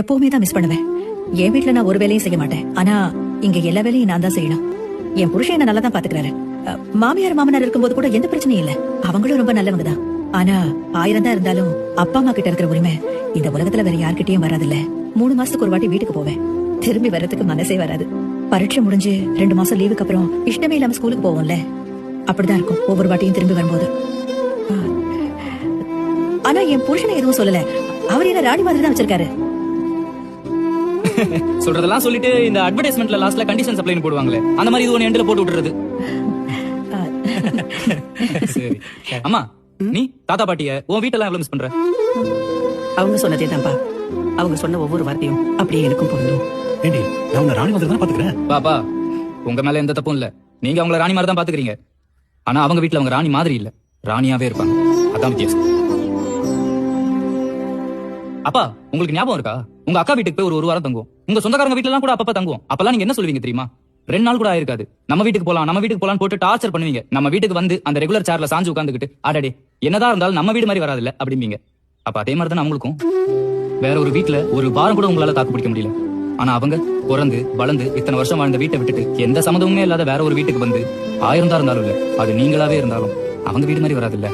எப்பவுமே தான் மிஸ் பண்ணுவேன். என் வீட்டுல நான் ஒரு வேலையும் செய்ய மாட்டேன். ஆனா இங்க எல்லா வேலையும் நான் தான் செய்யணும். என் புருஷன் என்ன நல்லா தான் பாத்துக்கிறாரு. மாமியார் மாமனார் இருக்கும்போது கூட எந்த பிரச்சனையும் இல்ல. அவங்களும் ரொம்ப நல்லவங்க தான். ஆனா 1000 தான் இருந்தாலும் அப்பா அம்மா கிட்ட இருக்கிற உரிமை இந்த உலகத்துல வேற யார்கிட்டயும் வராதுல்ல. 3 மாசத்துக்கு ஒரு வாட்டி வீட்டுக்கு போவேன். திரும்பி வர்றதுக்கு மனசே வராது. பரீட்சை முடிஞ்சு 2 மாசம் லீவுக்கு அப்புறம் இஷ்டமே இல்லாம ஸ்கூலுக்கு போவோம்ல, அப்படிதான் இருக்கும் ஒவ்வொரு வாட்டியும் திரும்பி வரும்போது. ஆனா என் புருஷனை எதுவும் சொல்லல. அவர் என்ன ராணி மாதிரி தான் வச்சிருக்காரு. சொல்றதெல்லாம் சொல்லிட்டு இந்த அட்வர்டைஸ்மெண்ட்ல லாஸ்ட்ல கண்டிஷன் சப்ளைன்னு போடுவாங்களே, அந்த மாதிரி இது ஒன்னு எண்ட்ல போட்டு விட்டுறது. சரி அம்மா, நீ தாத்தா பாட்டிய உன் வீட்டெல்லாம் எவ்வளவு மிஸ் பண்ற? அவங்க சொன்னதே தான்ப்பா. அவங்க சொன்ன ஒவ்வொரு வார்த்தையும் அப்படியே எனக்கும் பொருந்தும். ஏண்டி, நான் உன்னை ராணி மாதிரி தான் பாத்துக்கிறேன். பாப்பா, உங்க மேல எந்த தப்பும் இல்ல. நீங்க அவங்கள ராணி மாதிரி தான் பாத்துக்கிறீங்க. ஆனா அவங்க வீட்டுல அவங்க ராணி மாதிரி இல்ல, ராணியாவே இருப்பாங்க. அதான் வித்தியாசம். அப்பா, உங்களுக்கு ஞாபகம் இருக்கா? உங்க அக்கா வீட்டுக்கு போய் ஒரு வாரம் தங்குவோம். உங்க சொந்தக்காரங்க வீட்டுல எல்லாம் கூட அப்பப்ப தங்குவோம். அப்பெல்லாம் நீங்க என்ன சொல்லுவீங்க தெரியுமா? 2 நாள் கூட ஆயிருக்காது. நம்ம வீட்டுக்கு போலாம் போட்டு டார்ச்சர் பண்ணுவீங்க. நம்ம வீட்டுக்கு வந்து அந்த ரெகுலர் சேர்ல சாஞ்சு உட்காந்துக்கிட்டு, அடடே என்னதான் இருந்தாலும் நம்ம வீடு மாதிரி வராதுல்ல அப்படிம்பீங்க. அப்ப அதே மாதிரி தான் அவங்களுக்கும். வேற ஒரு வீட்டுல ஒரு வாரம் கூட உங்களால தாக்கு பிடிக்க முடியல. ஆனா அவங்க பிறந்து வளர்ந்து இத்தனை வருஷம் வாழ்ந்த வீட்டை விட்டுட்டு எந்த சம்மந்தமுமே இல்லாத வேற ஒரு வீட்டுக்கு வந்து 1000 தான் இருந்தாலும் இல்ல, அது நீங்களாவே இருந்தாலும் அவங்க வீடு மாதிரி வராதுல்ல.